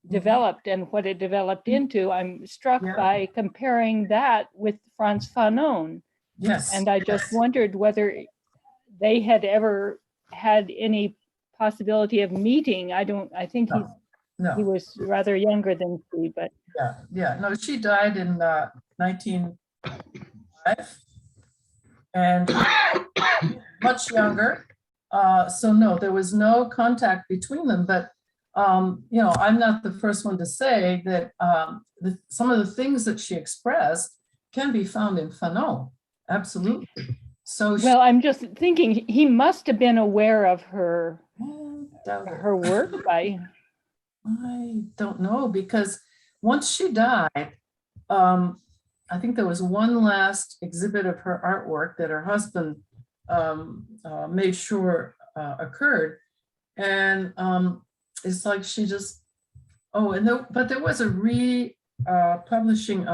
developed and what it developed into. I'm struck by comparing that with Frantz Fanon. Yes. And I just wondered whether they had ever had any possibility of meeting. I think he was rather younger than she, but no, she died in 1905 and much younger. So no, there was no contact between them, but I'm not the first one to say that some of the things that she expressed can be found in Fanon. Absolutely. So well, I'm just thinking he must have been aware of her work. I don't know, because once she died, I think there was one last exhibit of her artwork that her husband made sure occurred, and it's like she just but there was a publishing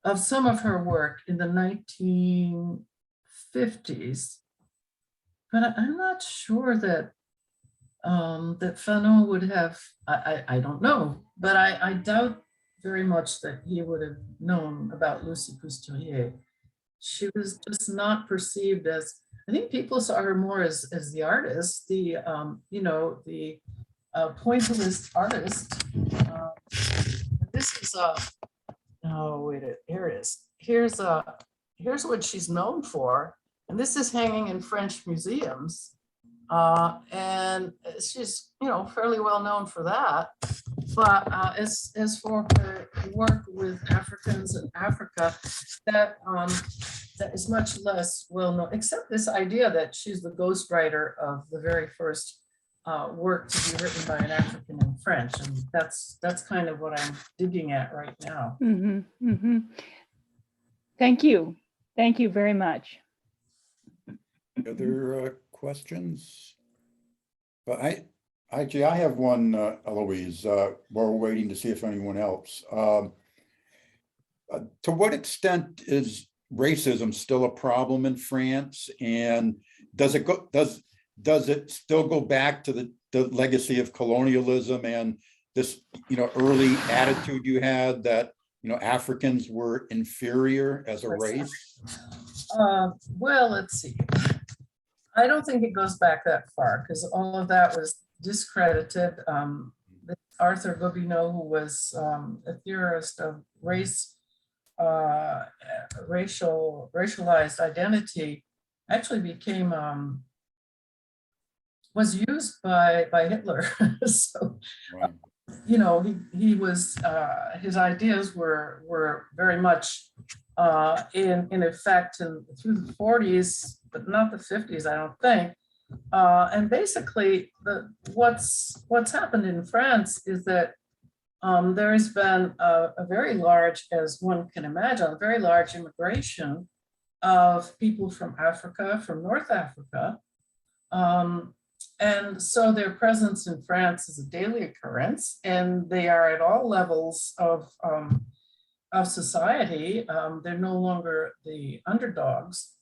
of some of her work in the 1950s, but I'm not sure that that Fanon would have. I don't know, but I doubt very much that he would have known about Lucie Couturier. She was just not perceived as, I think people saw her more as the artist, the pointillist artist. This is here it is. Here's what she's known for, and this is hanging in French museums, and she's fairly well known for that. But as for her work with Africans in Africa, that is much less well known, except this idea that she's the ghostwriter of the very first work to be written by an African in French, and that's kind of what I'm digging at right now. Thank you very much. Other questions? But I have one, Eloise, while we're waiting to see if anyone else. To what extent is racism still a problem in France? And does it still go back to the the legacy of colonialism and this, early attitude you had that, Africans were inferior as a race? Well, let's see. I don't think it goes back that far because all of that was discredited. Arthur Gobineau, who was a theorist of racialized identity, actually became was used by Hitler. So, Right. he was his ideas were very much in effect through the 40s, but not the 50s, I don't think. And basically, what's happened in France is that there has been a very large, as one can imagine, a very large immigration of people from Africa, from North Africa. And so their presence in France is a daily occurrence, and they are at all levels of society. They're no longer the underdogs.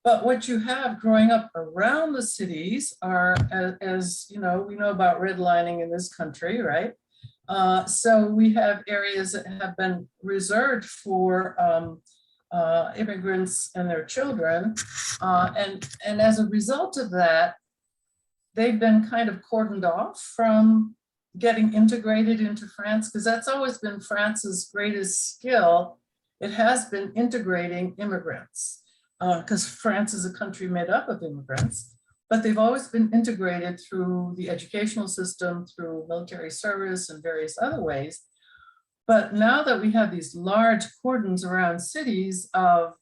But what you have growing up around the cities are, as we know about redlining in this country, right? So we have areas that have been reserved for immigrants and their children. And as a result of that, they've been kind of cordoned off from getting integrated into France, because that's always been France's greatest skill. It has been integrating immigrants, because France is a country made up of immigrants, but they've always been integrated through the educational system, through military service and various other ways. But now that we have these large cordons around cities of,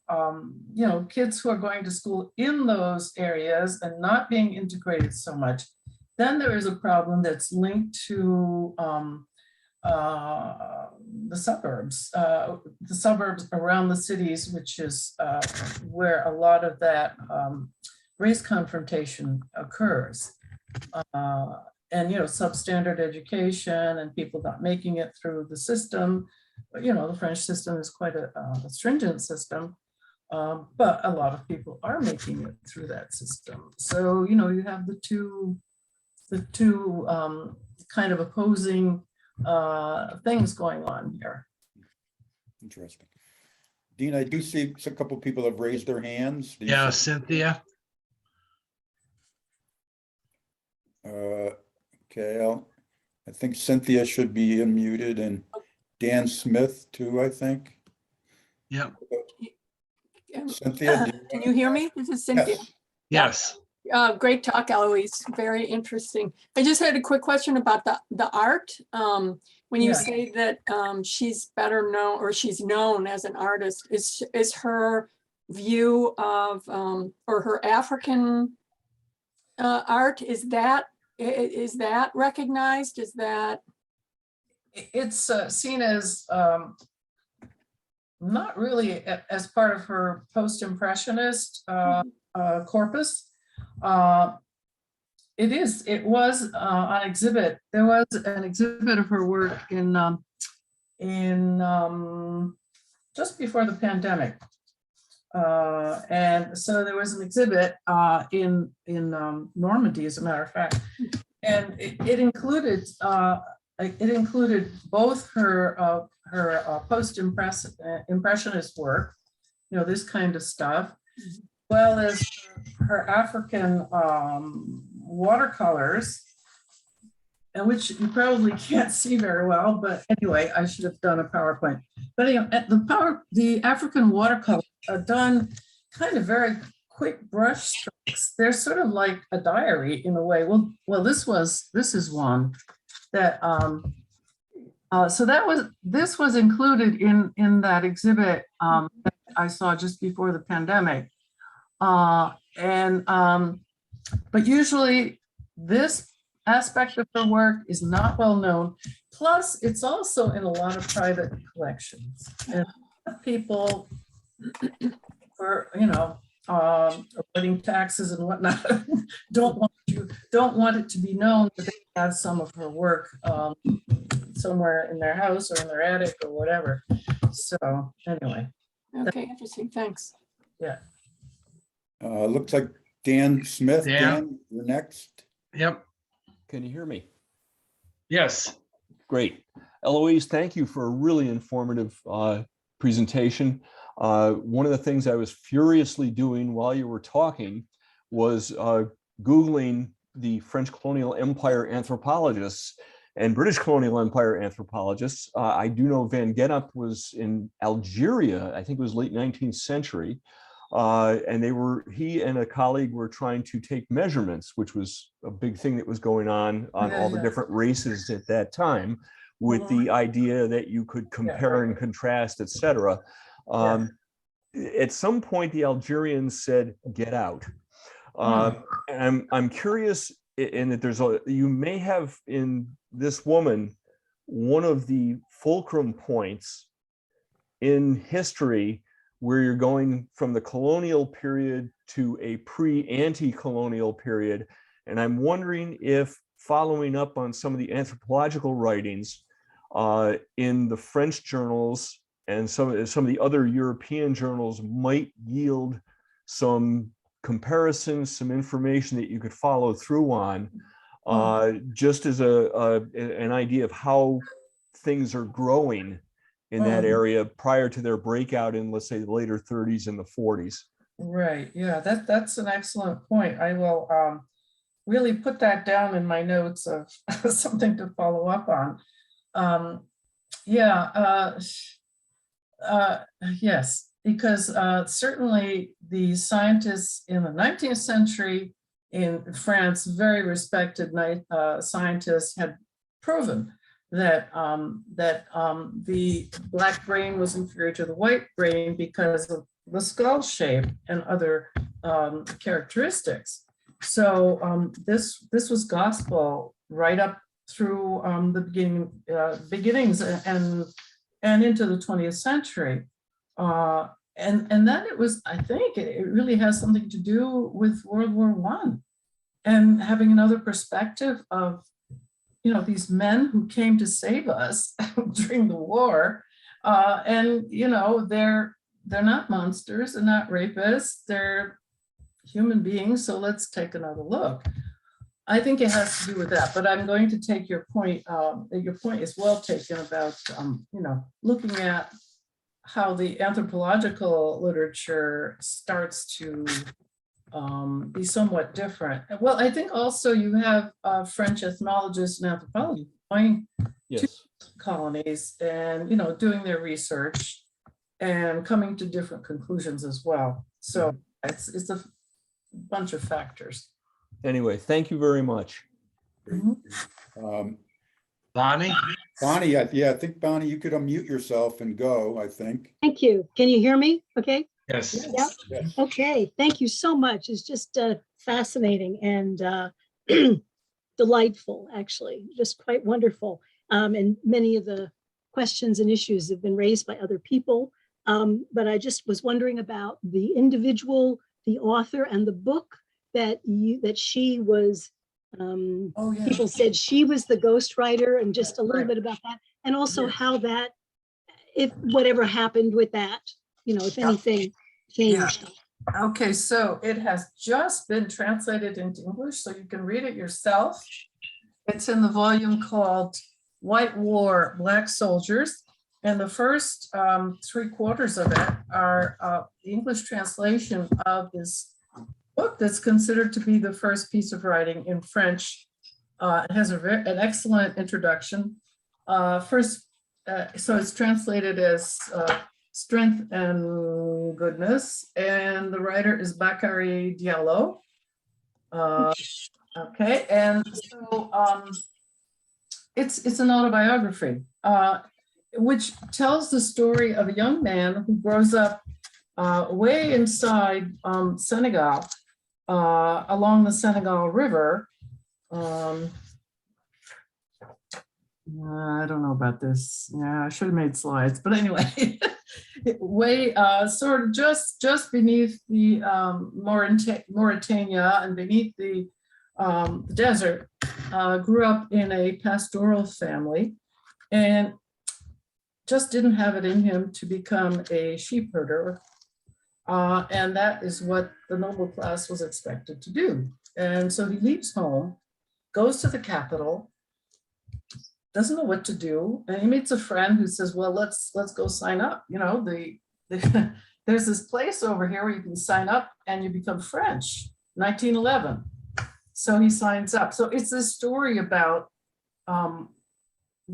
kids who are going to school in those areas and not being integrated so much, then there is a problem that's linked to the suburbs around the cities, which is where a lot of that race confrontation occurs. And, substandard education and people not making it through the system. But, the French system is quite a stringent system, but a lot of people are making it through that system. So, you have the two kind of opposing things going on here. Interesting. Dean, I do see a couple of people have raised their hands. Do you Yeah, see- Cynthia. Okay, I think Cynthia should be unmuted, and Dan Smith too, I think. Yeah. Cynthia, do Can you hear me? This is Cynthia. Yes. Yes. Great talk, Eloise. Very interesting. I just had a quick question about the art. When you Yeah. say that she's better known, or she's known as an artist, is her view of or her African art, is that recognized? Is that? It's seen as not really as part of her post-impressionist corpus. It was on exhibit. There was an exhibit of her work in just before the pandemic. And so there was an exhibit in Normandy, as a matter of fact, and it included both her post-impressionist work, this kind of stuff, as well as her African watercolors, and which you probably can't see very well, but anyway, I should have done a PowerPoint. But anyway, the African watercolors are done kind of very quick brush strokes. They're sort of like a diary in a way. Well, this is one that so this was included in that exhibit that I saw just before the pandemic. But usually this aspect of her work is not well known. Plus, it's also in a lot of private collections. And people, for avoiding taxes and whatnot, don't want it to be known that they have some of her work somewhere in their house or in their attic or whatever. So anyway. Okay, interesting. Thanks. Yeah. Looks like Dan Smith. Dan. Dan, you're next. Yep. Can you hear me? Yes. Great. Eloise, thank you for a really informative presentation. One of the things I was furiously doing while you were talking was Googling the French colonial empire anthropologists and British colonial empire anthropologists. I do know Van Gennep was in Algeria, I think it was late 19th century. And he and a colleague were trying to take measurements, which was a big thing that was going on all the different races at that time, with the idea that you could compare and contrast, etc. At some point, the Algerians said, "Get out." And I'm curious in that you may have in this woman one of the fulcrum points in history where you're going from the colonial period to a pre-anti-colonial period. And I'm wondering if, following up on some of the anthropological writings in the French journals and some of the other European journals might yield some comparisons, some information that you could follow through on, just as an idea of how things are growing in that area prior to their breakout in, let's say, the later 30s and the 40s. Right. Yeah, that's an excellent point. I will really put that down in my notes of something to follow up on. Yes, because certainly the scientists in the 19th century in France, very respected scientists, had proven that the Black brain was inferior to the white brain because of the skull shape and other characteristics. So this was gospel right up through the beginnings and into the 20th century. And then it was, I think it really has something to do with World War I and having another perspective of, these men who came to save us during the war. And, they're not monsters, they're not rapists, they're human beings. So let's take another look. I think it has to do with that, but I'm going to take your point. Your point is well taken about, looking at how the anthropological literature starts to be somewhat different. Well, I think also you have French ethnologists and anthropologists going to colonies and, doing their research and coming to different conclusions as well. So it's a bunch of factors. Anyway, thank you very much. Bonnie? Bonnie, I think, Bonnie, you could unmute yourself and go, I think. Thank you. Can you hear me? Okay. Yes. Yep. Yes. Okay. Thank you so much. It's just fascinating and delightful, actually, just quite wonderful. And many of the questions and issues have been raised by other people. But I just was wondering about the individual, the author, and the book that she was. People said she was the ghostwriter, and just a little bit about that, and also how that, if whatever happened with that, if anything changed. Okay, so it has just been translated into English, so you can read it yourself. It's in the volume called White War, Black Soldiers. And the first 3/4 of it are the English translation of this book that's considered to be the first piece of writing in French. It has an excellent introduction. So it's translated as Strength and Goodness, and the writer is Bakary Diallo. Okay, and so it's an autobiography, which tells the story of a young man who grows up way inside Senegal, along the Senegal River. I don't know about this. Yeah, I should have made slides, but anyway, way sort of just beneath the Mauritania and beneath the desert. Grew up in a pastoral family and just didn't have it in him to become a sheep herder. And that is what the noble class was expected to do. And so he leaves home goes to the capital, doesn't know what to do, and he meets a friend who says, well, let's go sign up. You know, there's this place over here where you can sign up and you become French, 1911. So he signs up. So it's this story about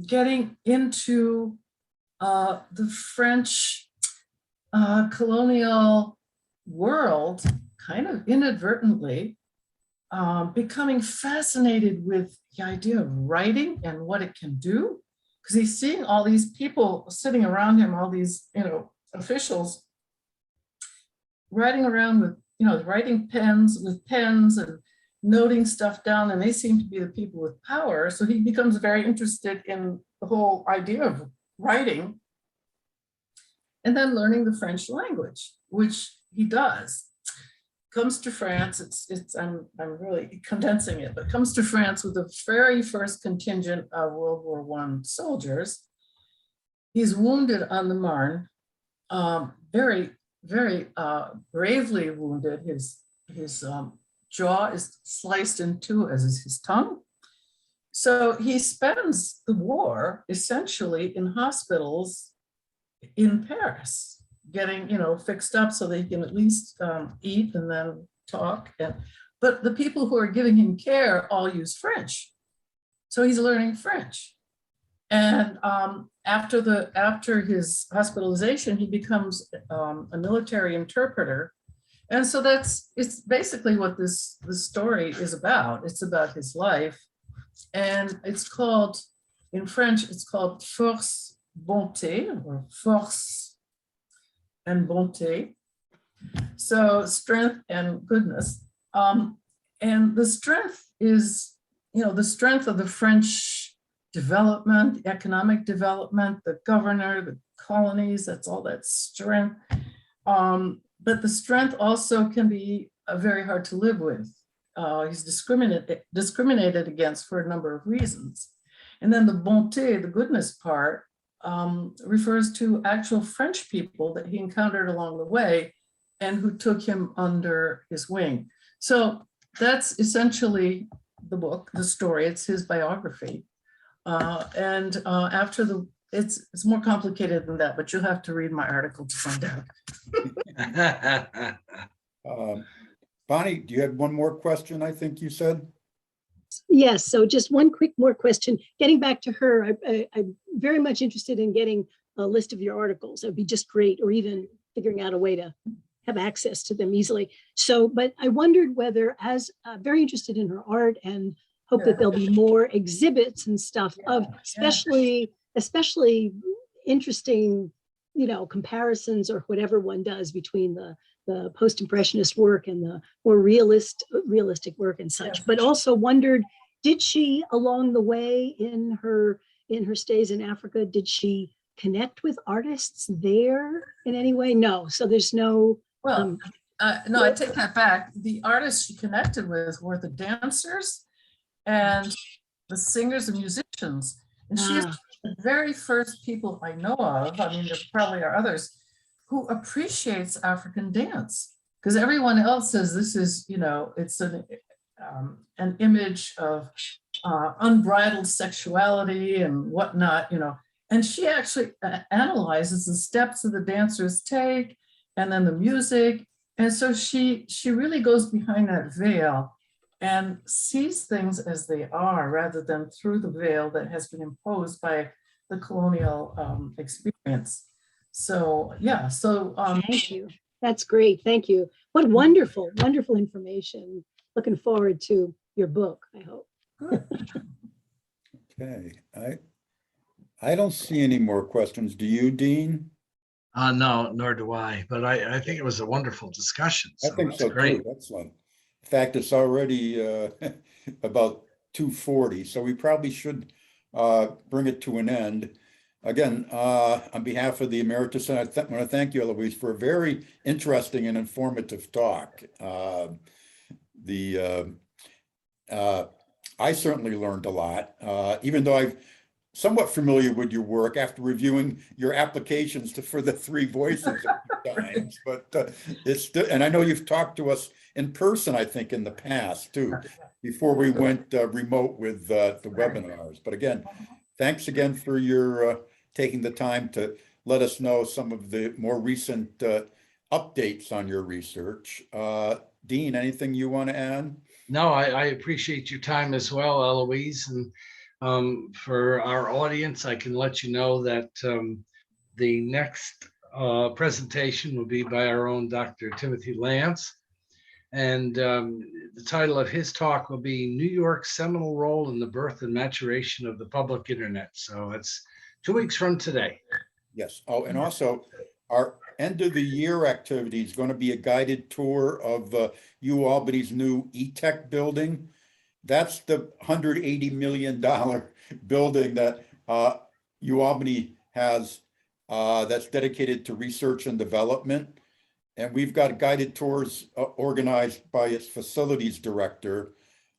getting into the French colonial world, kind of inadvertently, becoming fascinated with the idea of writing and what it can do, because he's seeing all these people sitting around him, all these, you know, officials writing around with, you know, writing pens and noting stuff down, and they seem to be the people with power. So he becomes very interested in the whole idea of writing, and then learning the French language, which he does. Comes to France, I'm really condensing it, but comes to France with the very first contingent of World War I soldiers. He's wounded on the Marne, very bravely wounded. His jaw is sliced in two, as is his tongue. So he spends the war essentially in hospitals in Paris, getting, you know, fixed up so they can at least eat and then talk. But the people who are giving him care all use French. So he's learning French. And after his hospitalization, he becomes a military interpreter. And so it's basically what this story is about. It's about his life. And it's called, in French, it's called Force Bonté, or Force and Bonté. So strength and goodness. And the strength is, you know, the strength of the French development, the economic development, the governor, the colonies, that's all that strength. But the strength also can be very hard to live with. He's discriminated against for a number of reasons. And then the bonté, the goodness part, refers to actual French people that he encountered along the way and who took him under his wing. So that's essentially the book, the story. It's his biography. It's more complicated than that, but you'll have to read my article to find out. Bonnie, do you have one more question, I think you said? Yes, so just one quick more question. Getting back to her, I'm very much interested in getting a list of your articles. That would be just great, or even figuring out a way to have access to them easily. So, but I wondered whether, as very interested in her art, and hope that there'll be more exhibits and stuff of especially interesting, you know, comparisons or whatever one does between the post-impressionist work and the more realistic work and such. But also wondered, did she, along the way in her stays in Africa, did she connect with artists there in any way? No. So there's no. Well, no, I take that back. The artists she connected with were the dancers and the singers and musicians. And she is the very first people I know of, I mean, there probably are others, who appreciates African dance. Because everyone else says this is, you know, it's an image of unbridled sexuality and whatnot, you know. And she actually analyzes the steps that the dancers take and then the music. And so she really goes behind that veil and sees things as they are rather than through the veil that has been imposed by the colonial experience. So, yeah, so. Thank you. That's great. Thank you. What wonderful, wonderful information. Looking forward to your book, I hope. Okay, I don't see any more questions. Do you, Dean? No, nor do I, but I think it was a wonderful discussion. I think so great. too. Excellent. In fact, it's already about 2:40, so we probably should bring it to an end. Again, on behalf of the Emeritus, I want to thank you, Eloise, for a very interesting and informative talk. I certainly learned a lot, even though I've somewhat familiar with your work after reviewing your applications for the 3 voices a few times, but it's still, and I know you've talked to us in person, I think, in the past too, before we went remote with the webinars. But again, thanks again for your taking the time to let us know some of the more recent updates on your research. Dean, anything you want to add? No, I appreciate your time as well, Eloise. And for our audience, I can let you know that the next presentation will be by our own Dr. Timothy Lance. And the title of his talk will be New York's Seminal Role in the Birth and Maturation of the Public Internet. So it's 2 weeks from today. Yes. Oh, and also our end of the year activity is going to be a guided tour of UAlbany's new E-Tech building. That's the $180 million building that UAlbany has that's dedicated to research and development. And we've got guided tours organized by its facilities director.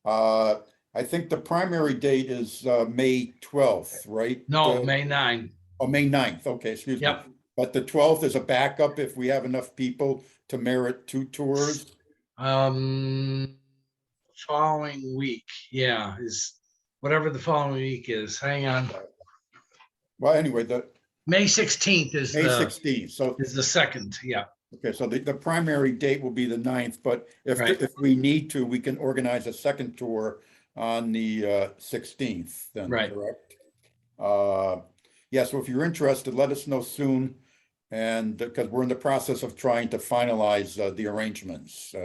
I think the primary date is May 12th, right? No, May 9. Oh, May 9th. Okay, excuse me. Yep. But the 12th is a backup if we have enough people to merit 2 tours. Following week, yeah, is whatever the following week is. Hang on. Well, anyway, the May 16th is May the 16th. So is the second. Yeah. okay, so the primary date will be the 9th, but Right. if we need to, we can organize a second tour on the 16th then, Right. correct? Yeah, so if you're interested, let us know soon. And because we're in the process of trying to finalize the arrangements,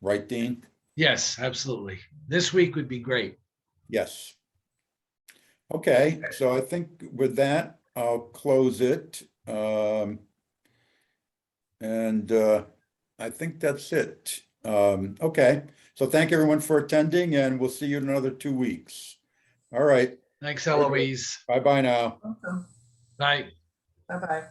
right, Dean? Yes, absolutely. This week would be great. Yes. Okay, so I think with that, I'll close it. And I think that's it. Okay, so thank everyone for attending, and we'll see you in another 2 weeks. All right, Thanks, Eloise. bye-bye now. Welcome. Bye. Bye-bye.